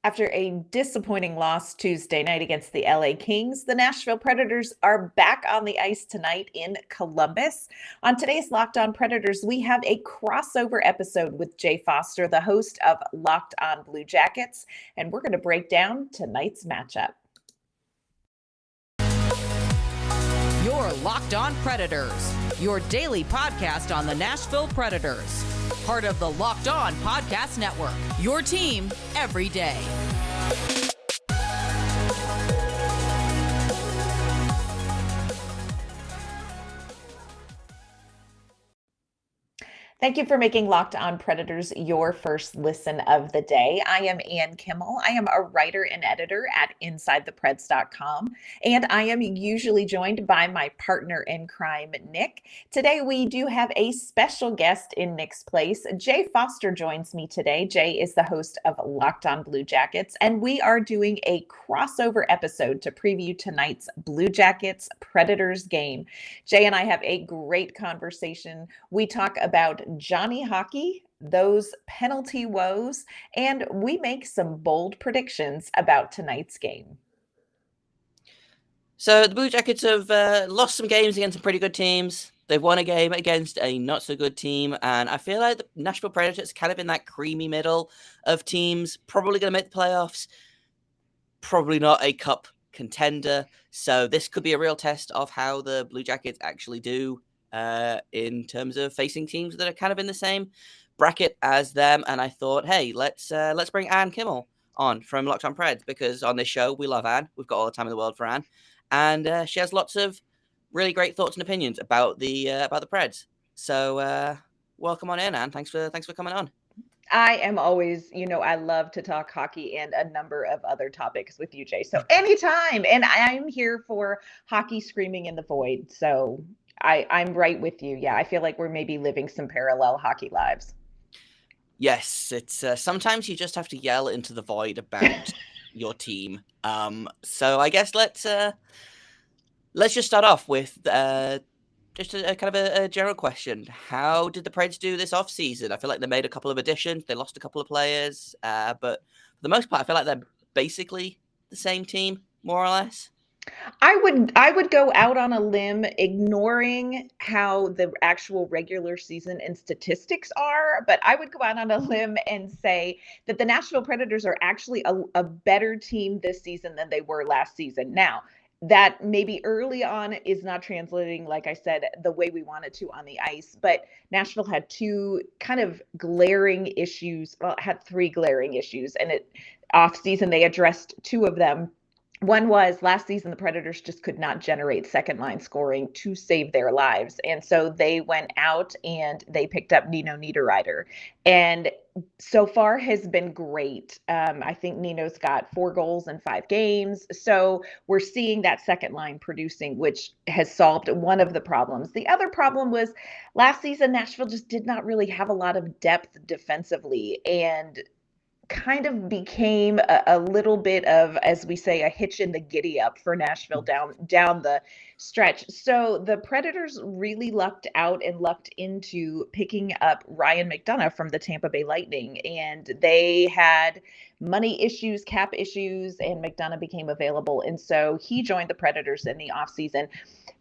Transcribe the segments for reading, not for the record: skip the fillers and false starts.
After a disappointing loss Tuesday night against the LA Kings, the Nashville Predators are back on the ice tonight in Columbus. On today's Locked On Predators, we have a crossover episode with Jay Forster, the host of Locked On Blue Jackets, and we're going to break down tonight's matchup. You're Locked On Predators, your daily podcast on the Nashville Predators. Part of the Locked On Podcast Network, your team every day. Thank you for making Locked On Predators your first listen of the day. I am Ann Kimmel. I am a writer and editor at InsideThePreds.com, and I am usually joined by my partner in crime, Nick. Today, we do have a special guest in Nick's place. Jay Forster joins me today. Jay is the host of Locked On Blue Jackets, and we are doing a crossover episode to preview tonight's Blue Jackets Predators game. Jay and I have a great conversation. We talk about Johnny hockey, those penalty woes, and we make some bold predictions about tonight's game. So the Blue Jackets have lost some games against some pretty good teams. They've won a game against a not so good team, and I feel like the Nashville Predators kind of in that creamy middle of teams, probably going to make the playoffs, probably not a cup contender. So this could be a real test of how the Blue Jackets actually do in terms of facing teams that are kind of in the same bracket as them. And I thought, hey, let's bring Ann Kimmel on from Locked On Preds, because on this show we love Ann. We've got all the time in the world for Ann, and she has lots of really great thoughts and opinions about the Preds. So welcome on in, Ann. Thanks for coming on. I am always, I love to talk hockey and a number of other topics with you, Jay. So anytime, and I'm here for hockey screaming in the void. So I'm right with you. Yeah, I feel like we're maybe living some parallel hockey lives. Yes, it's sometimes you just have to yell into the void about your team. So I guess let's just start off with just a kind of a general question. How did the Preds do this offseason? I feel like they made a couple of additions. They lost a couple of players, but for the most part, I feel like they're basically the same team, more or less. I would go out on a limb, ignoring how the actual regular season and statistics are, but I would go out on a limb and say that the Nashville Predators are actually a better team this season than they were last season. Now, that maybe early on is not translating, like I said, the way we wanted to on the ice, but Nashville had two kind of glaring issues. Well, it had three glaring issues, and off season they addressed two of them. One was last season, the Predators just could not generate second line scoring to save their lives. And so they went out and they picked up Nino Niederreiter. And so far has been great. I think Nino's got 4 goals in 5 games. So we're seeing that second line producing, which has solved one of the problems. The other problem was last season, Nashville just did not really have a lot of depth defensively, and kind of became a little bit of, as we say, a hitch in the giddy up for Nashville down the stretch. So the Predators really lucked out and lucked into picking up Ryan McDonagh from the Tampa Bay Lightning, and they had money issues, cap issues, and McDonagh became available, and so he joined the Predators in the offseason.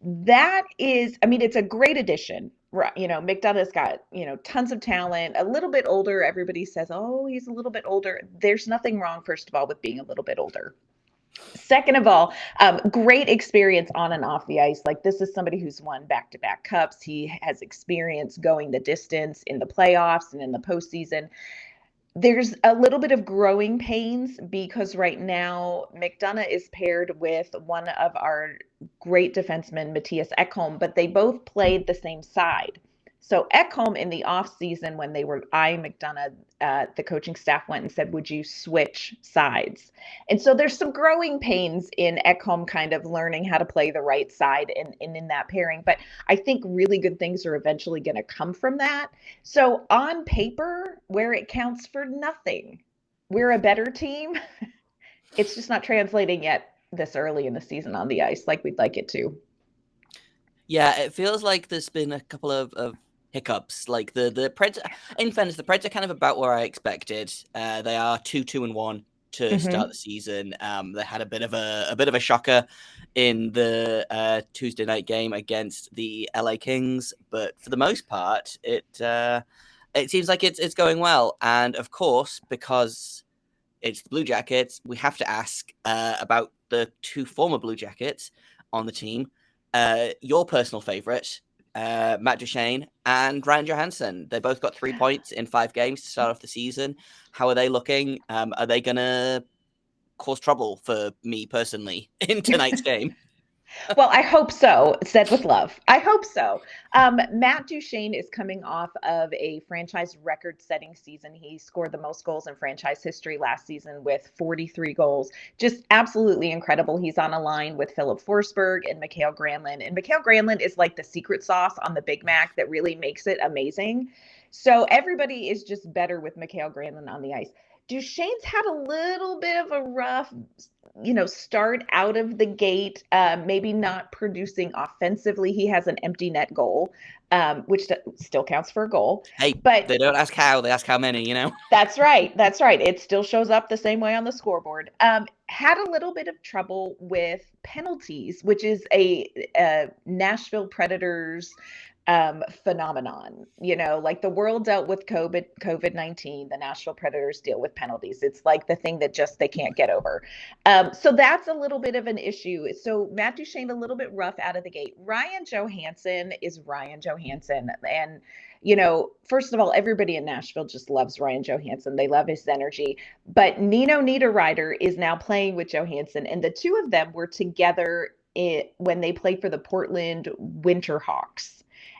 That is, it's a great addition. McDonagh's got, tons of talent, a little bit older. Everybody says, oh, he's a little bit older. There's nothing wrong, first of all, with being a little bit older. Second of all, great experience on and off the ice. Like, this is somebody who's won back-to-back cups. He has experience going the distance in the playoffs and in the postseason. There's a little bit of growing pains because right now McDonagh is paired with one of our great defensemen, Mattias Ekholm, but they both played the same side. So Ekholm, in the offseason, when they were eyeing McDonagh, the coaching staff went and said, would you switch sides? And so there's some growing pains in Ekholm kind of learning how to play the right side in that pairing. But I think really good things are eventually going to come from that. So on paper, where it counts for nothing, we're a better team. It's just not translating yet this early in the season on the ice like we'd like it to. Yeah, it feels like there's been a couple of hiccups. The Preds, in fairness, the Preds are kind of about where I expected. They are 2-2-1 to start the season. They had a bit of a shocker in the Tuesday night game against the LA Kings, but for the most part, it seems like it's going well. And of course, because it's the Blue Jackets, we have to ask about the two former Blue Jackets on the team. Your personal favorite, Matt Duchene and Ryan Johansen. They both got 3 points in 5 games to start off the season. How are they looking? Are they going to cause trouble for me personally in tonight's game? Well, I hope so. Said with love. I hope so. Matt Duchene is coming off of a franchise record-setting season. He scored the most goals in franchise history last season with 43 goals. Just absolutely incredible. He's on a line with Philip Forsberg and Mikael Granlund. And Mikael Granlund is like the secret sauce on the Big Mac that really makes it amazing. So everybody is just better with Mikael Granlund on the ice. Duchene's had a little bit of a rough start out of the gate, maybe not producing offensively. He has an empty net goal, which still counts for a goal. Hey, but they don't ask how, they ask how many, That's right. That's right. It still shows up the same way on the scoreboard. Had a little bit of trouble with penalties, which is a Nashville Predators phenomenon. Like the world dealt with COVID-19, the Nashville Predators deal with penalties. It's like the thing that just they can't get over. So that's a little bit of an issue. So Matt Duchene a little bit rough out of the gate. Ryan Johansen is Ryan Johansen. And first of all, everybody in Nashville just loves Ryan Johansen. They love his energy. But Nino Niederreiter is now playing with Johansen, and the two of them were together when they played for the Portland Winterhawks.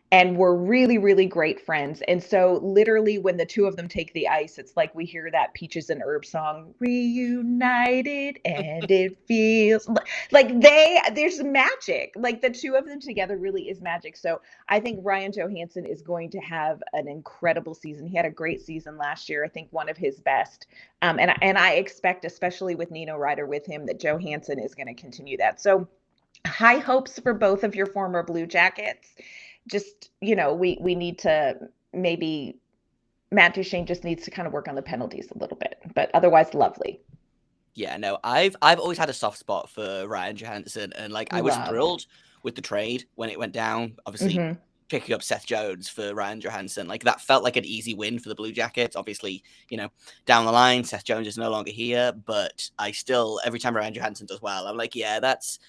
And we're really, really great friends. And so literally when the two of them take the ice, it's like we hear that Peaches and Herb song, reunited, and it feels like there's magic. Like the two of them together really is magic. So I think Ryan Johansen is going to have an incredible season. He had a great season last year. I think one of his best. And I expect, especially with Nino Ryder with him, that Johansen is going to continue that. So high hopes for both of your former Blue Jackets. Just, we need to maybe Matt Duchene just needs to kind of work on the penalties a little bit, but otherwise lovely. Yeah, no, I've always had a soft spot for Ryan Johansen, and I was thrilled with the trade when it went down. Obviously, picking up Seth Jones for Ryan Johansen, that felt like an easy win for the Blue Jackets. Obviously, down the line, Seth Jones is no longer here, but I still, every time Ryan Johansen does well, I'm like, yeah, that's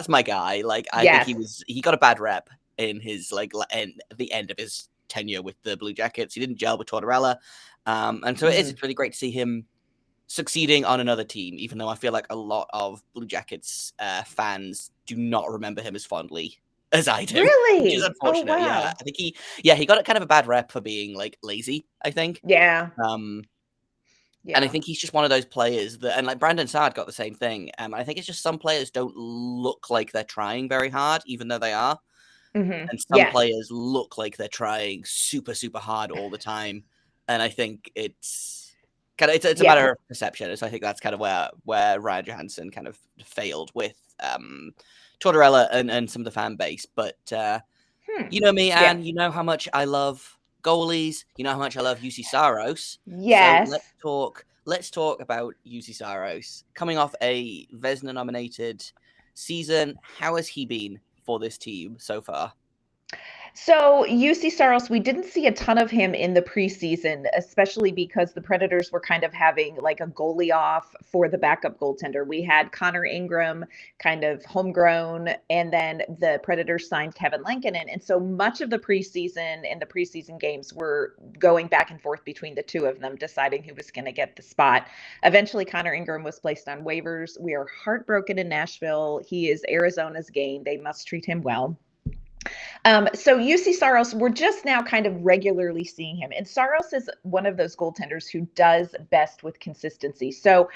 my guy. I think he got a bad rep in his the end of his tenure with the Blue Jackets. He didn't gel with Tortorella, and so it's really great to see him succeeding on another team, even though I feel like a lot of Blue Jackets fans do not remember him as fondly as I do. Really? Which is unfortunate. Oh, wow. Yeah, I think he got kind of a bad rep for being lazy, I think. Yeah. Yeah. And I think he's just one of those players that, and Brandon Saad got the same thing. I think it's just some players don't look like they're trying very hard, even though they are. And some players look like they're trying super, super hard all the time. And I think it's a matter of perception. So I think that's kind of where Ryan Johansen kind of failed with Tortorella and some of the fan base. But you know me, Anne, you know how much I love goalies. You know how much I love Uzi Saros. Yes. So let's talk about Uzi Saros. Coming off a Vezina nominated season, how has he been for this team so far? So Uzi Saros, we didn't see a ton of him in the preseason, especially because the Predators were kind of having a goalie off for the backup goaltender. We had Connor Ingram kind of homegrown, and then the Predators signed Kevin Lankinen. And so much of the preseason and the preseason games were going back and forth between the two of them, deciding who was going to get the spot. Eventually, Connor Ingram was placed on waivers. We are heartbroken in Nashville. He is Arizona's gain. They must treat him well. So Uzi Saros, we're just now kind of regularly seeing him. And Saros is one of those goaltenders who does best with consistency. So,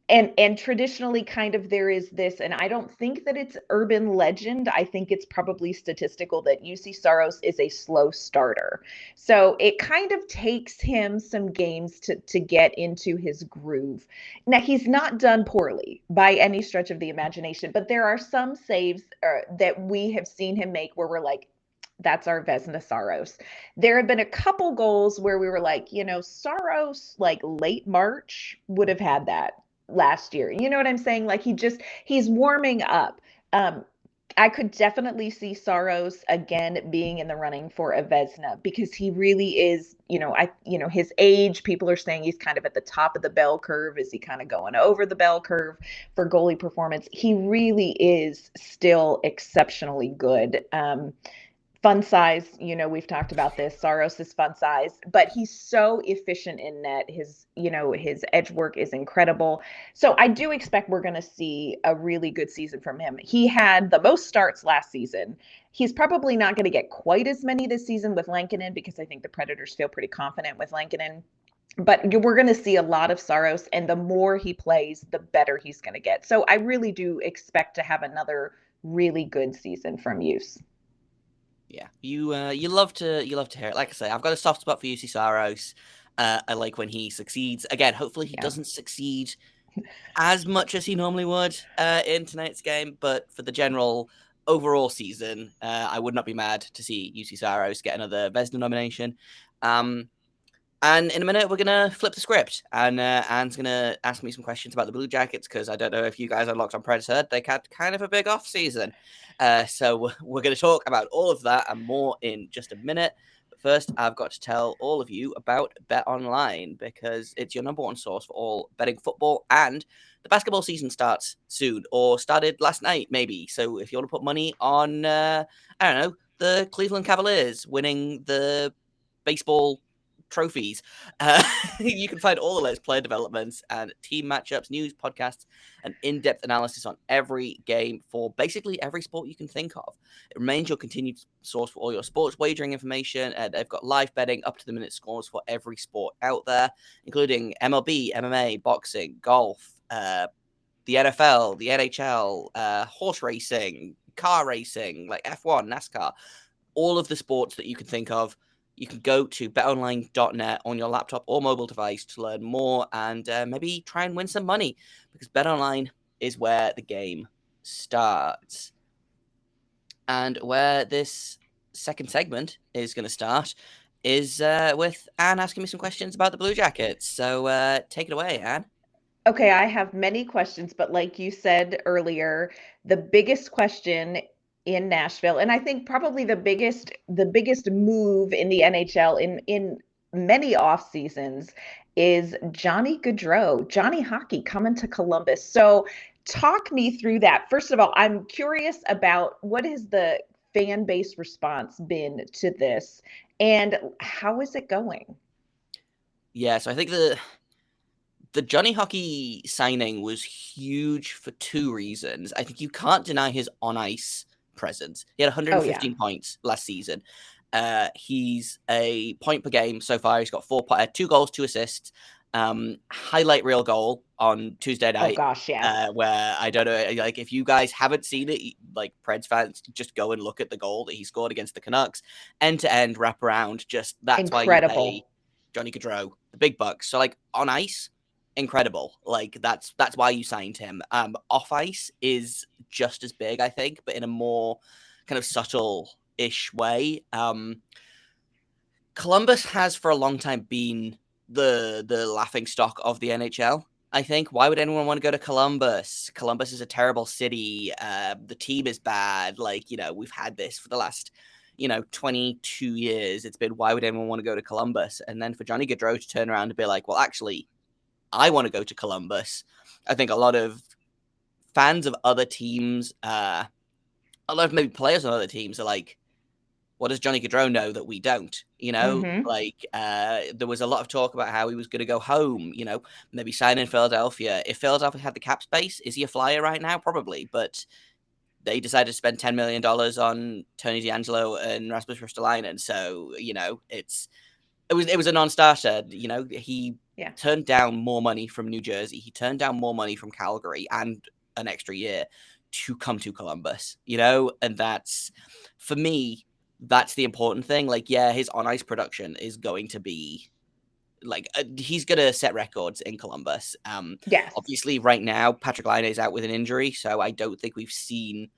and traditionally kind of there is this, and I don't think that it's urban legend. I think it's probably statistical that Uzi Saros is a slow starter. So it kind of takes him some games to get into his groove. Now, he's not done poorly by any stretch of the imagination, but there are some saves that we have seen him make where we're like, that's our Vezina Saros. There have been a couple goals where we were like, Saros, late March would have had that. last year. You know what I'm saying? Like he's warming up. I could definitely see Saros again being in the running for a Vezina because he really is, his age, people are saying he's kind of at the top of the bell curve. Is he kind of going over the bell curve for goalie performance? He really is still exceptionally good. Fun size, we've talked about this. Saros is fun size, but he's so efficient in net. His edge work is incredible. So I do expect we're going to see a really good season from him. He had the most starts last season. He's probably not going to get quite as many this season with Lankinen because I think the Predators feel pretty confident with Lankinen. But we're going to see a lot of Saros, and the more he plays, the better he's going to get. So I really do expect to have another really good season from Use. Yeah, you love to hear it. Like I say, I've got a soft spot for Uzi Saros. I like when he succeeds. Again, hopefully he doesn't succeed as much as he normally would in tonight's game, but for the general overall season, I would not be mad to see Uzi Saros get another Vezina nomination. And in a minute, we're going to flip the script, and Anne's going to ask me some questions about the Blue Jackets, because I don't know if you guys on Locked on Preds heard, they had kind of a big off-season. So we're going to talk about all of that and more in just a minute. But first, I've got to tell all of you about Bet Online, because it's your number one source for all betting football, and the basketball season starts soon, or started last night, maybe. So if you want to put money on, the Cleveland Cavaliers winning the baseball trophies, you can find all the latest player developments and team matchups, news, podcasts, and in-depth analysis on every game for basically every sport you can think of. It remains your continued source for all your sports wagering information, and they've got live betting, up-to-the-minute scores for every sport out there, including MLB, MMA, boxing, golf, the NFL, the NHL, horse racing, car racing, like F1, NASCAR, all of the sports that you can think of. You can go to betonline.net on your laptop or mobile device to learn more and maybe try and win some money, because BetOnline is where the game starts. And where this second segment is going to start is with Anne asking me some questions about the Blue Jackets. So take it away, Anne. Okay, I have many questions, but like you said earlier, the biggest question in Nashville, and I think probably the biggest move in the NHL in many off seasons, is Johnny Gaudreau, Johnny Hockey coming to Columbus. So talk me through that. First of all, I'm curious about what has the fan base response been to this, and how is it going? Yeah, so I think the Johnny Hockey signing was huge for two reasons. I think you can't deny his on-ice presence. He had 115 points last season. He's a point per game so far. He's got 2 goals, 2 assists. Highlight reel goal on Tuesday night. Oh gosh, yeah. Where I don't know, like if you guys haven't seen it, like Preds fans, just go and look at the goal that he scored against the Canucks. End to end, wrap around. Just that's incredible. Why you pay Johnny Gaudreau the big bucks. So like on ice, incredible. Like that's why you signed him. Off ice is just as big, I think, but in a more kind of subtle-ish way. Columbus has for a long time been the laughing stock of the NHL. I think. Why would anyone want to go to Columbus? Columbus is a terrible city. The team is bad. Like, we've had this for the last 22 years. It's been, why would anyone want to go to Columbus? And then for Johnny Gaudreau to turn around and be like, well, actually, I want to go to Columbus. I think a lot of fans of other teams, a lot of maybe players on other teams are like, what does Johnny Gaudreau know that we don't? Mm-hmm. Like there was a lot of talk about how he was going to go home, maybe sign in Philadelphia. If Philadelphia had the cap space, is he a Flyer right now? Probably. But they decided to spend $10 million on Tony DeAngelo and Rasmus Ristolainen. So, it was a non-starter. He turned down more money from New Jersey. He turned down more money from Calgary and an extra year to come to Columbus, and that's, for me, that's the important thing. Like, yeah, his on-ice production is going to be he's going to set records in Columbus. Yes. Obviously right now, Patrik Laine is out with an injury. So I don't think we've seen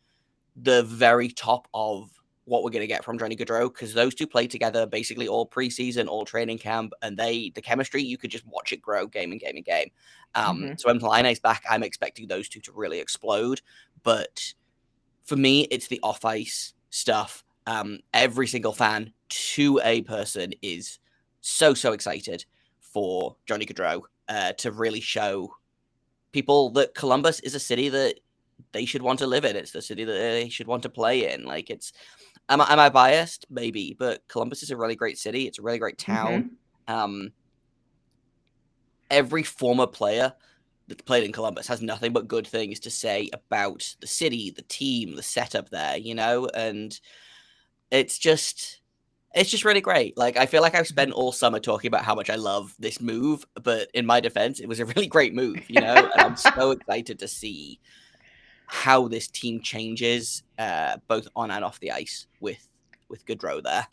the very top of what we're going to get from Johnny Gaudreau, because those two played together basically all preseason, all training camp, and the chemistry, you could just watch it grow game and game and game. So when Laine's back, I'm expecting those two to really explode. But for me, it's the off-ice stuff. Every single fan to a person is so excited for Johnny Gaudreau to really show people that Columbus is a city that they should want to live in. It's the city that they should want to play in. Like, it's, am I biased? Maybe, but Columbus is a really great city. It's a really great town. Every former player that played in Columbus has nothing but good things to say about the city, the team, the setup there, and it's just really great. Like, I feel like I've spent all summer talking about how much I love this move, but in my defense, it was a really great move, and I'm so excited to see how this team changes both on and off the ice with Gaudreau there.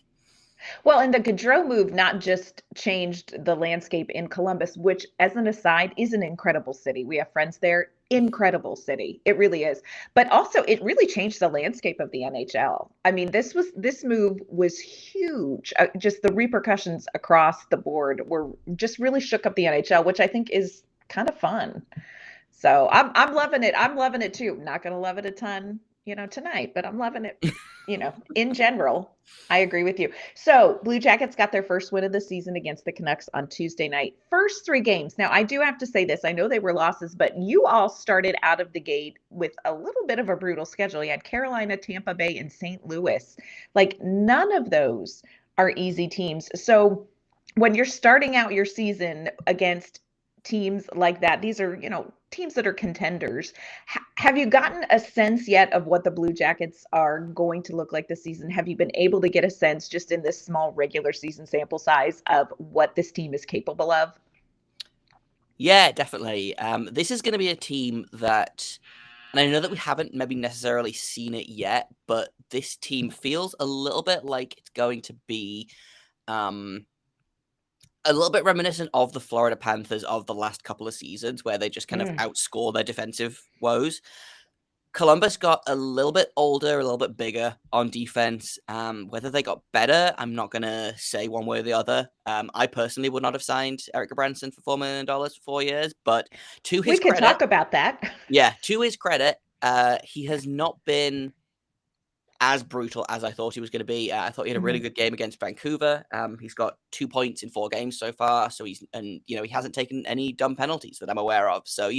Well, and the Gaudreau move not just changed the landscape in Columbus, which, as an aside, is an incredible city. We have friends there. Incredible city. It really is. But also, it really changed the landscape of the NHL. I mean, this move was huge. Just the repercussions across the board were just really shook up the NHL, which I think is kind of fun. So I'm loving it. I'm loving it too. Not going to love it a ton, tonight, but I'm loving it, in general. I agree with you. So Blue Jackets got their first win of the season against the Canucks on Tuesday night. First 3 games. Now, I do have to say this. I know they were losses, but you all started out of the gate with a little bit of a brutal schedule. You had Carolina, Tampa Bay, and St. Louis. Like, none of those are easy teams. So when you're starting out your season against teams like that, these are, teams that are contenders. Have you gotten a sense yet of what the Blue Jackets are going to look like this season? Have you been able to get a sense just in this small regular season sample size of what this team is capable of? Yeah, definitely. This is going to be a team that, and I know that we haven't maybe necessarily seen it yet, but this team feels a little bit like it's going to be a little bit reminiscent of the Florida Panthers of the last couple of seasons, where they just kind of outscore their defensive woes. Columbus got a little bit older, a little bit bigger on defense. Whether they got better, I'm not going to say one way or the other. I personally would not have signed Erik Gudbranson for $4 million for 4 years, but to his credit... We can talk about that. Yeah, to his credit, he has not been as brutal as I thought he was going to be. I thought he had a really good game against Vancouver. He's got 2 points in 4 games so far. So he hasn't taken any dumb penalties that I'm aware of. So,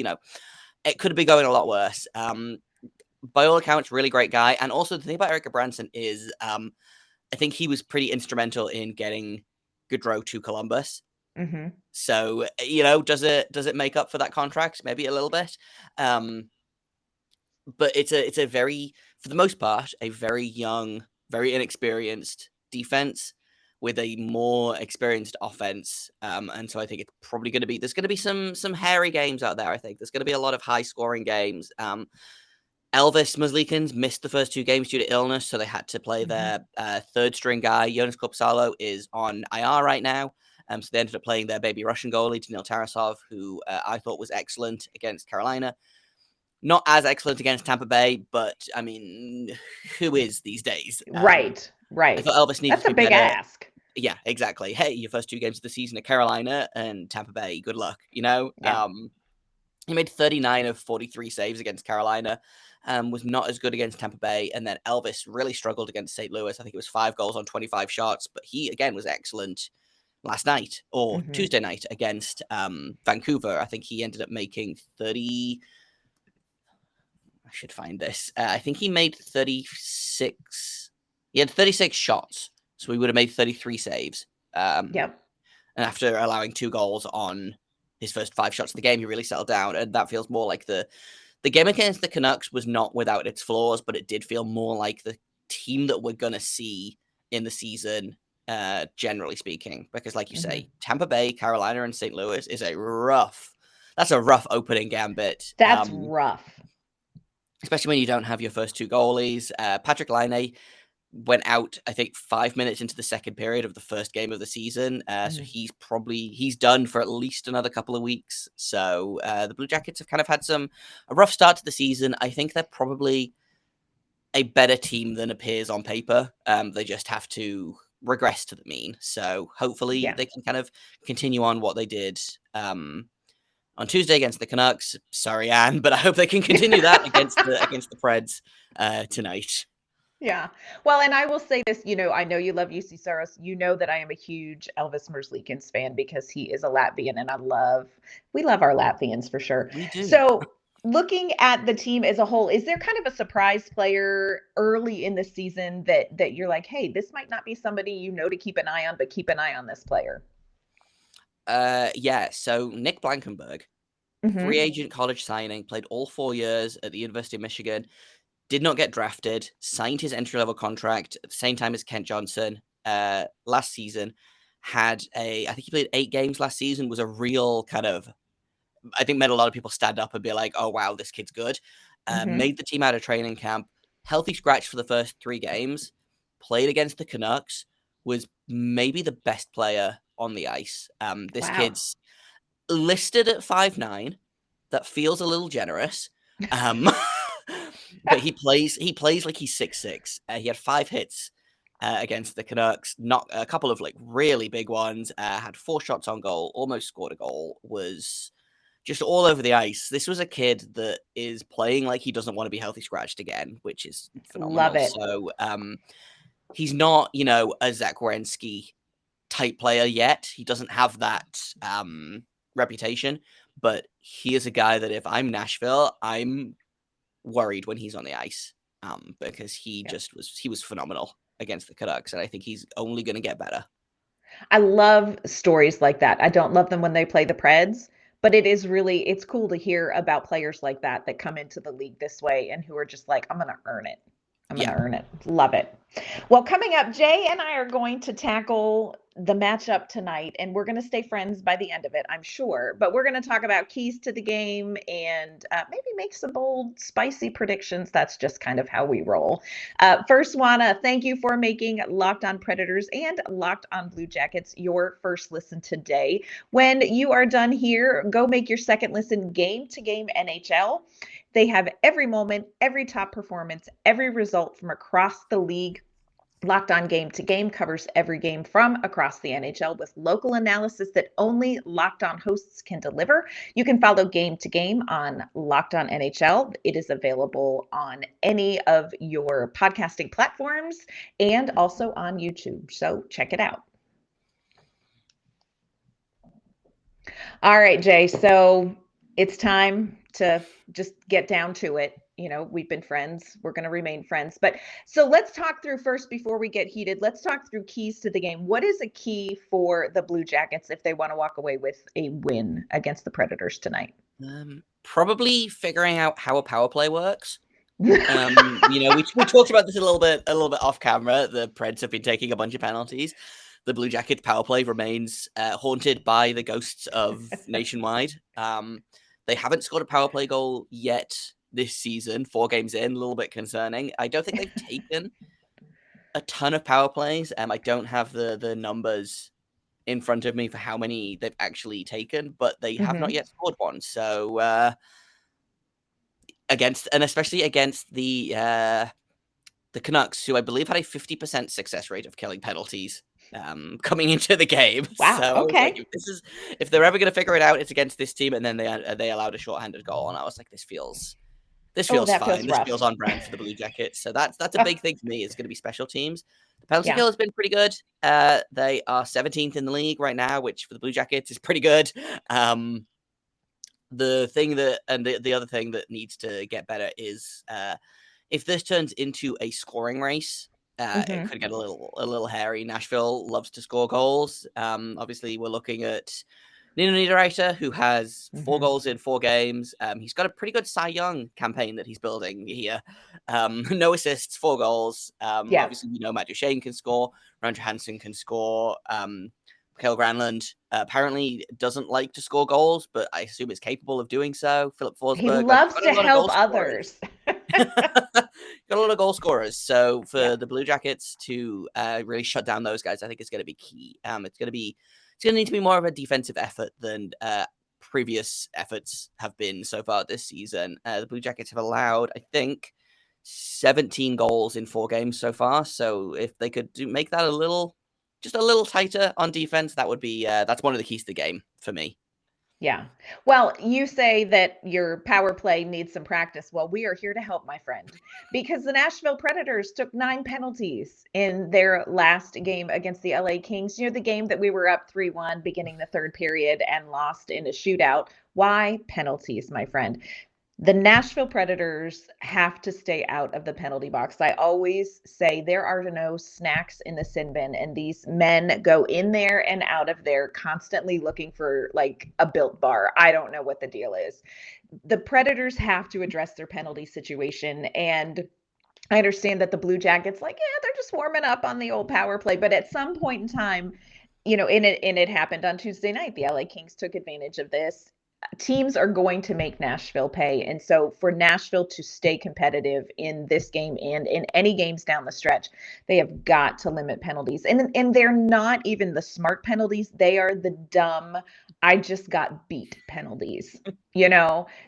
it could be going a lot worse. By all accounts, really great guy. And also the thing about Erik Gudbranson is, I think he was pretty instrumental in getting Gaudreau to Columbus. So, does it make up for that contract? Maybe a little bit. But it's a very, for the most part, a very young, very inexperienced defense with a more experienced offense. And so I think it's probably going to be, there's going to be some hairy games out there. I think there's going to be a lot of high scoring games. Elvis Merzlikins missed the first 2 games due to illness, so they had to play their third string guy. Jonas Korpisalo is on IR right now. So they ended up playing their baby Russian goalie, Daniil Tarasov, who I thought was excellent against Carolina. Not as excellent against Tampa Bay, but I mean, who is these days? Right. I thought Elvis needs That's to a be big better. ask. Yeah, exactly. Hey, your first 2 games of the season are Carolina and Tampa Bay. Good luck. Yeah. He made 39 of 43 saves against Carolina. Was not as good against Tampa Bay. And then Elvis really struggled against St. Louis. I think it was 5 goals on 25 shots, but he again was excellent last night or Tuesday night against Vancouver. I think he ended up making 30. I should find this. I think he made 36. He had 36 shots, so he would have made 33 saves. Yep. And after allowing 2 goals on his first 5 shots of the game, he really settled down. And that feels more like the game against the Canucks was not without its flaws, but it did feel more like the team that we're going to see in the season, generally speaking. Because like you say, Tampa Bay, Carolina, and St. Louis is a rough opening gambit. That's rough. Especially when you don't have your first 2 goalies. Patrick Laine went out, I think, 5 minutes into the second period of the first game of the season. So he's done for at least another couple of weeks. So the Blue Jackets have kind of had a rough start to the season. I think they're probably a better team than appears on paper. They just have to regress to the mean. So hopefully they can kind of continue on what they did on Tuesday against the Canucks. Sorry, Anne, but I hope they can continue that against the Preds tonight. Yeah. Well, and I will say this, I know you love Uzi Saros. You know that I am a huge Elvis Merzlikins fan because he is a Latvian, and we love our Latvians for sure. We do. So looking at the team as a whole, is there kind of a surprise player early in the season that you're like, hey, this might not be somebody to keep an eye on, but keep an eye on this player? Yeah. So Nick Blankenberg, free agent college signing, played all 4 years at the University of Michigan. Did not get drafted, signed his entry-level contract at the same time as Kent Johnson last season. I think he played 8 games last season, was a real kind of, I think made a lot of people stand up and be like, oh, wow, this kid's good. Made the team out of training camp, healthy scratch for the first 3 games, played against the Canucks, was maybe the best player on the ice. This kid's listed at 5'9". That feels a little generous. But he plays like he's 6'6". He had 5 hits against the Canucks, not a couple of like really big ones. Had 4 shots on goal, almost scored a goal. Was just all over the ice. This was a kid that is playing like he doesn't want to be healthy scratched again, which is phenomenal. Love it. So he's not, a Zach Werenski type player yet. He doesn't have that reputation, but he is a guy that if I'm Nashville, I'm worried when he's on the ice because he was phenomenal against the Canucks, and I think he's only going to get better. I love stories like that. I don't love them when they play the Preds, but it's cool to hear about players like that come into the league this way and who are just like, I'm going to earn it. I'm going to earn it. Love it. Well, coming up, Jay and I are going to tackle the matchup tonight, and we're going to stay friends by the end of it, I'm sure. But we're going to talk about keys to the game and maybe make some bold, spicy predictions. That's just kind of how we roll. First, want to thank you for making Locked On Predators and Locked On Blue Jackets your first listen today. When you are done here, go make your second listen Game to Game NHL. They have every moment, every top performance, every result from across the league. Locked On Game to Game covers every game from across the NHL with local analysis that only Locked On hosts can deliver. You can follow Game to Game on Locked On NHL. It is available on any of your podcasting platforms and also on YouTube. So check it out. All right, Jay. So it's time to just get down to it. We've been friends. We're going to remain friends. But so let's talk through first before we get heated. Let's talk through keys to the game. What is a key for the Blue Jackets if they want to walk away with a win against the Predators tonight? Probably figuring out how a power play works. We talked about this a little bit off camera. The Preds have been taking a bunch of penalties. The Blue Jackets power play remains haunted by the ghosts of Nationwide. They haven't scored a power play goal yet this season, 4 games in, a little bit concerning. I don't think they've taken a ton of power plays. I don't have the numbers in front of me for how many they've actually taken, but they have not yet scored one. So especially against the Canucks, who I believe had a 50% success rate of killing penalties coming into the game. Wow. So okay. If they're ever going to figure it out, it's against this team. And then they allowed a shorthanded goal, and I was like, this feels fine. This feels on brand for the Blue Jackets. So that's a big thing for me. It's going to be special teams. The penalty kill has been pretty good. They are 17th in the league right now, which for the Blue Jackets is pretty good. The other thing that needs to get better is if this turns into a scoring race, it could get a little hairy. Nashville loves to score goals. Obviously, we're looking at Nino Niederreiter, who has 4 goals in 4 games. He's got a pretty good Cy Young campaign that he's building here. No assists, 4 goals. Obviously, Matt Duchene can score. Ron Johansen can score. Mikael Granlund apparently doesn't like to score goals, but I assume is capable of doing so. Philip Forsberg. He loves to help others. Got a lot of goal scorers. So for the Blue Jackets to really shut down those guys, I think is going to be key. It's going to need to be more of a defensive effort than previous efforts have been so far this season. The Blue Jackets have allowed, I think, 17 goals in 4 games so far. So if they could make that just a little tighter on defense, that would be that's one of the keys to the game for me. Yeah. Well, you say that your power play needs some practice. Well, we are here to help, my friend, because the Nashville Predators took 9 penalties in their last game against the LA Kings. The game that we were up 3-1 beginning the third period and lost in a shootout. Why? Penalties, my friend. The Nashville Predators have to stay out of the penalty box. I always say there are no snacks in the sin bin, and these men go in there and out of there constantly looking for like a Built Bar. I don't know what the deal is. The Predators have to address their penalty situation, and I understand that the Blue Jackets, like, yeah, they're just warming up on the old power play, but at some point in time, and it happened on Tuesday night. The LA Kings took advantage of this. Teams are going to make Nashville pay. And so for Nashville to stay competitive in this game and in any games down the stretch, they have got to limit penalties. And they're not even the smart penalties. They are the dumb, I just got beat penalties,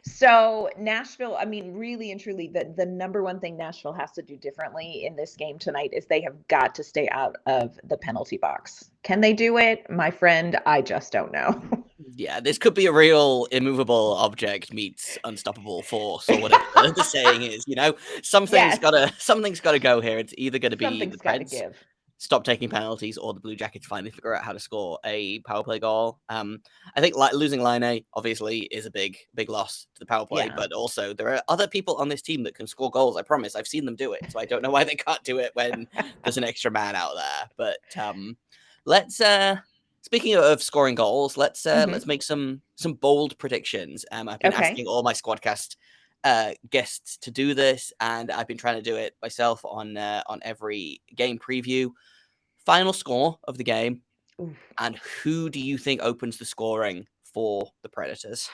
So Nashville, I mean, really and truly, the number one thing Nashville has to do differently in this game tonight is they have got to stay out of the penalty box. Can they do it? My friend, I just don't know. Yeah, this could be a real immovable object meets unstoppable force, or whatever the saying is. Something's gotta go here. It's either going to be the Preds stop taking penalties, or the Blue Jackets finally figure out how to score a power play goal. I think losing Laine obviously is a big loss to the power play, but also there are other people on this team that can score goals. I promise, I've seen them do it, so I don't know why they can't do it when there's an extra man out there. But let's. Speaking of scoring goals, let's make some bold predictions. I've been asking all my Squadcast guests to do this, and I've been trying to do it myself on every game preview. Final score of the game, and who do you think opens the scoring for the Predators?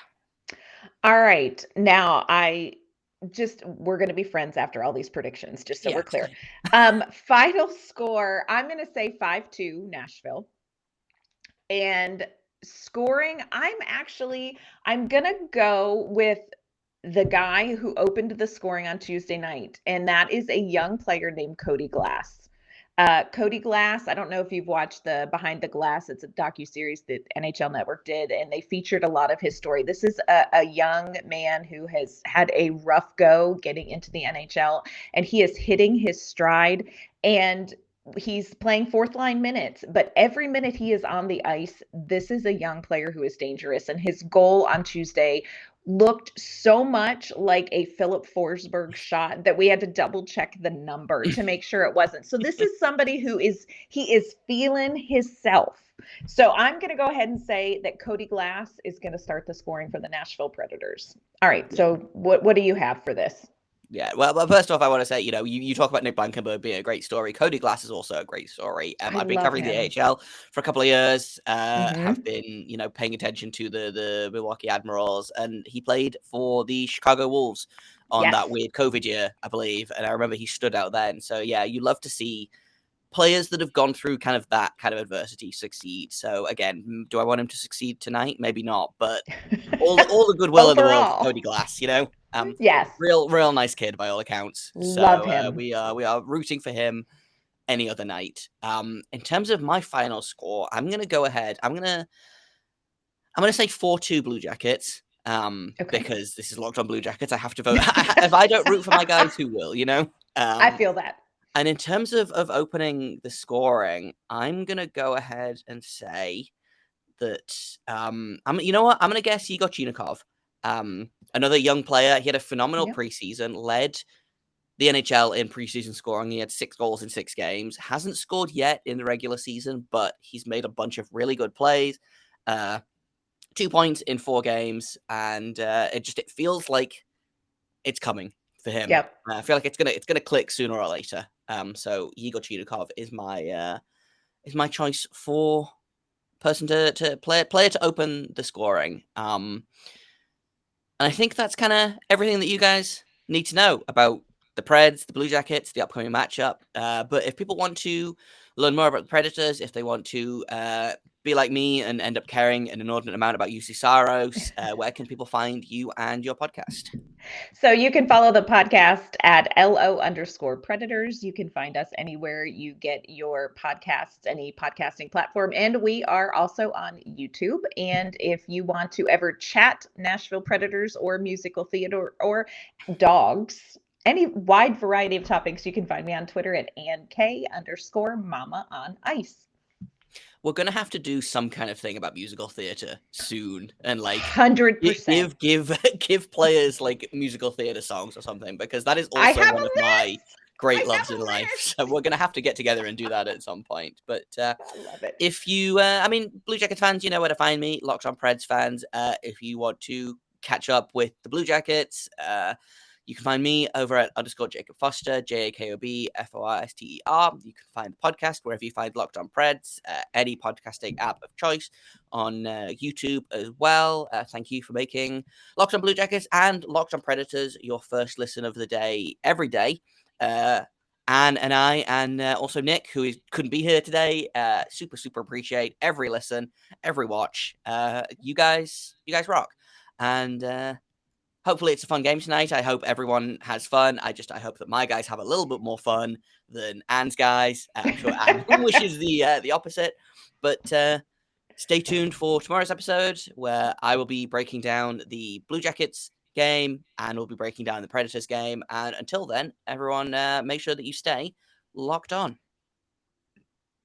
All right, now we're going to be friends after all these predictions, just so we're clear. Final score, I'm going to say 5-2 Nashville. And scoring, I'm going to go with the guy who opened the scoring on Tuesday night, and that is a young player named Cody Glass. Cody Glass, I don't know if you've watched the Behind the Glass. It's a docuseries that NHL Network did, and they featured a lot of his story. This is a young man who has had a rough go getting into the NHL, and he is hitting his stride, and he's playing fourth line minutes, but every minute he is on the ice, this is a young player who is dangerous. And his goal on Tuesday looked so much like a Philip Forsberg shot that we had to double check the number to make sure it wasn't. So this is somebody he is feeling himself. So I'm going to go ahead and say that Cody Glass is going to start the scoring for the Nashville Predators. All right. So what do you have for this? Yeah, well, first off, I want to say, you talk about Nick Blankenberg being a great story. Cody Glass is also a great story. I've been covering the AHL for a couple of years, have been, paying attention to the Milwaukee Admirals, and he played for the Chicago Wolves on that weird COVID year, I believe. And I remember he stood out then. So, yeah, you love to see players that have gone through kind of that kind of adversity succeed. So again, do I want him to succeed tonight? Maybe not, but all the goodwill in the world for Cody Glass, Yes. Real nice kid by all accounts. So love him. We are rooting for him any other night. In terms of my final score, I'm gonna go ahead. I'm gonna say 4-2 Blue Jackets. Because this is Locked On Blue Jackets. I have to vote. If I don't root for my guys, who will? I feel that. And in terms of opening the scoring, I'm gonna go ahead and say that you know what? I'm gonna guess Igor Chinikov. Another young player. He had a phenomenal preseason, led the NHL in preseason scoring. He had 6 goals in 6 games. Hasn't scored yet in the regular season, but he's made a bunch of really good plays. 2 points in 4 games, and it feels like it's coming for him. Yep. I feel like it's gonna click sooner or later. So Igor Chinikov is my choice for person to player to open the scoring. And I think that's kind of everything that you guys need to know about the Preds, the Blue Jackets, the upcoming matchup. But if people want to learn more about the Predators, if they want to be like me and end up caring an inordinate amount about Uzi Saros, where can people find you and your podcast? So you can follow the podcast at LO_Predators. You can find us anywhere you get your podcasts, any podcasting platform. And we are also on YouTube. And if you want to ever chat Nashville Predators or musical theater or dogs, any wide variety of topics, you can find me on Twitter at AnnK_Mama on Ice. We're gonna have to do some kind of thing about musical theater soon, and like 100%. give players like musical theater songs or something, because that is I also have one a of my list. great I loves have in a life. list. So we're gonna have to get together and do that at some point. But I love it. if you, I mean, Blue Jackets fans, you know where to find me. Locked on Preds fans, if you want to catch up with the Blue Jackets, you can find me over at _Jacob Foster, JAKOBFORSTER. You can find the podcast wherever you find Locked on Preds, any podcasting app of choice, on YouTube as well. Thank you for making Locked on Blue Jackets and Locked on Predators your first listen of the day every day. Anne and I, and also Nick, who couldn't be here today, super appreciate every listen, every watch. You guys rock. And hopefully it's a fun game tonight. I hope everyone has fun. I hope that my guys have a little bit more fun than Anne's guys. I'm sure Anne wishes the opposite. But stay tuned for tomorrow's episode, where I will be breaking down the Blue Jackets game and we'll be breaking down the Predators game. And until then, everyone, make sure that you stay locked on.